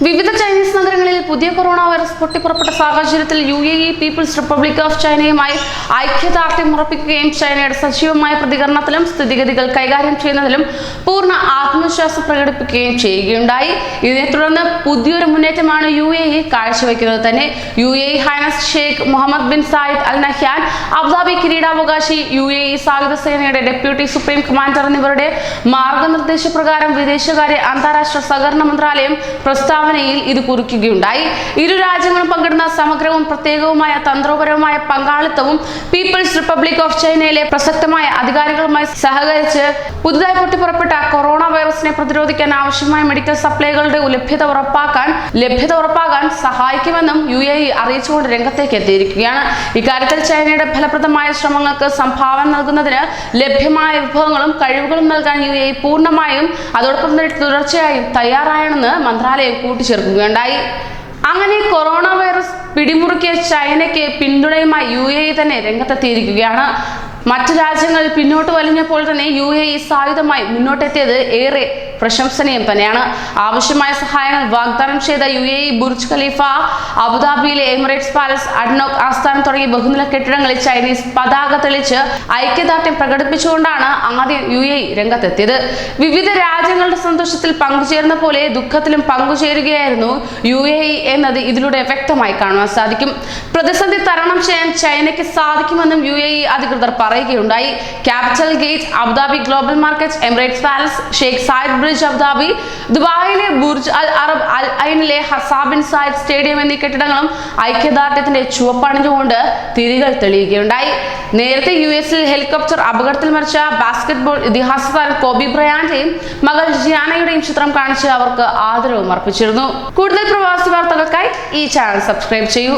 വിവിധ ചൈനീസ് നഗരങ്ങളിൽ പുതിയ കൊറോണ വൈറസ് പൊട്ടിപ്പുറപ്പെട്ട സാഹചര്യത്തിൽ UAE പീപ്പിൾസ് റിപ്പബ്ലിക് ഓഫ് ചൈനയുമായി ഐക്യദാർഢ്യം ഉറപ്പിക്കുകയും ചൈനയുടെ സജീവമായ പ്രതികരണത്തിലും സ്ഥിതിഗതികൾ കൈകാര്യം ചെയ്യുന്നതിലും പൂർണ്ണ ആത്മവിശ്വാസം പ്രകടിപ്പിക്കുകയും ചെയ്യുകയുണ്ടായി. ഇതിനെ തുടർന്ന് പുതിയൊരു മുന്നേറ്റമാണ് UAE കാഴ്ചവെക്കുന്നത് തന്നെ. UAE Highness Sheikh Mohammed bin Zayed Al Nahyan, Abu Dhabi കിരീടാവകാശി, UAE സായുധ സേനയുടെ ഡെപ്യൂട്ടി സുപ്രീം കമാൻഡർ എന്നിവരുടെ മാർഗനിർദ്ദേശപ്രകാരം വിദേശകാര്യ അന്താരാഷ്ട്ര സഹകരണ മന്ത്രാലയം പ്രസ്താവനയിൽ ഇത് കുറിക്കുകയുണ്ടായി. ഇരു രാജ്യങ്ങളും പങ്കിടുന്ന സമഗ്രവും പ്രത്യേകവുമായ തന്ത്രപരവുമായ പങ്കാളിത്തവും പീപ്പിൾസ് റിപ്പബ്ലിക് ഓഫ് ചൈനയിലെ പ്രസക്തമായ അധികാരികളുമായി സഹകരിച്ച് പുതുതായി പൊട്ടിപ്പുറപ്പെട്ട കൊറോണ വൈറസിനെ പ്രതിരോധിക്കാൻ ആവശ്യമായ മെഡിക്കൽ സപ്ലൈകളുടെ ലഭ്യത ഉറപ്പാക്കാൻ സഹായിക്കുമെന്നും UAE അറിയിച്ചുകൊണ്ട് രംഗത്തേക്ക് എത്തിയിരിക്കുകയാണ്. ഇക്കാര്യത്തിൽ ചൈനയുടെ ഫലപ്രദമായ ശ്രമങ്ങൾക്ക് സംഭാവന നൽകുന്നതിന് ലഭ്യമായ വിഭവങ്ങളും കഴിവുകളും നൽകാൻ UAE പൂർണ്ണമായും അതോടൊപ്പം തന്നെ തുടർച്ചയായും തയ്യാറാണെന്ന് മന്ത്രാലയം കൂട്ടിച്ചേർക്കുകയുണ്ടായി. അങ്ങനെ കൊറോണ വൈറസ് പിടിമുറുക്കിയ ചൈനയ്ക്ക് പിന്തുണയുമായി UAE തന്നെ രംഗത്തെത്തിയിരിക്കുകയാണ്. മറ്റു രാജ്യങ്ങൾ പിന്നോട്ട് വലിഞ്ഞപ്പോൾ തന്നെ UAE സായുധമായി മുന്നോട്ടെത്തിയത് ഏറെ പ്രശംസനീയം തന്നെയാണ്. ആവശ്യമായ സഹായങ്ങൾ വാഗ്ദാനം ചെയ്ത UAE ബുർജ് ഖലീഫ, അബുദാബിയിലെ എമിറേറ്റ്സ് പാലസ്, അഡ്നോക് ആസ്ഥാനം തുടങ്ങിയ ബഹുനില കെട്ടിടങ്ങളിൽ ചൈനീസ് പതാക തെളിച്ച് ഐക്യദാർഢ്യം പ്രകടിപ്പിച്ചുകൊണ്ടാണ് ആദ്യം UAE രംഗത്തെത്തിയത്. വിവിധ രാജ്യങ്ങളുടെ സന്തോഷത്തിൽ പങ്കുചേർന്ന പോലെ ദുഃഖത്തിലും പങ്കുചേരുകയായിരുന്നു UAE എന്നത് ഇതിലൂടെ വ്യക്തമായി കാണുവാൻ സാധിക്കും. പ്രതിസന്ധി തരണം ചെയ്യാൻ ചൈനയ്ക്ക് സാധിക്കുമെന്നും UAE അധികൃതർ പറയുകയുണ്ടായി. Capital gate, Abu Dhabi global market, Emirates palace, Sheikh Zayed bridge Abu Dhabi, ദുബായിലെ ബുർജ് അൽ അറബ്, അൽ ഐനിലെ ഹസാൻ ബിൻ സായിദ് സ്റ്റേഡിയം എന്നീ കെട്ടിടങ്ങളും ഐക്യദാർഢ്യത്തിന്റെ ചുവപ്പണിഞ്ഞുകൊണ്ട് തിരികൾ തെളിയുകയുണ്ടായി. നേരത്തെ US-ൽ ഹെലികോപ്റ്റർ അപകടത്തിൽ മരിച്ച ബാസ്കറ്റ്ബോൾ ഇതിഹാസ താരം കോബി ബ്രയാന്റെയും മകൾ ജിയാനയുടെയും ചിത്രം കാണിച്ച് അവർക്ക് ആദരവും അർപ്പിച്ചിരുന്നു. കൂടുതൽ പ്രവാസി വാർത്തകൾക്കായി ഈ ചാനൽ സബ്സ്ക്രൈബ് ചെയ്യൂ.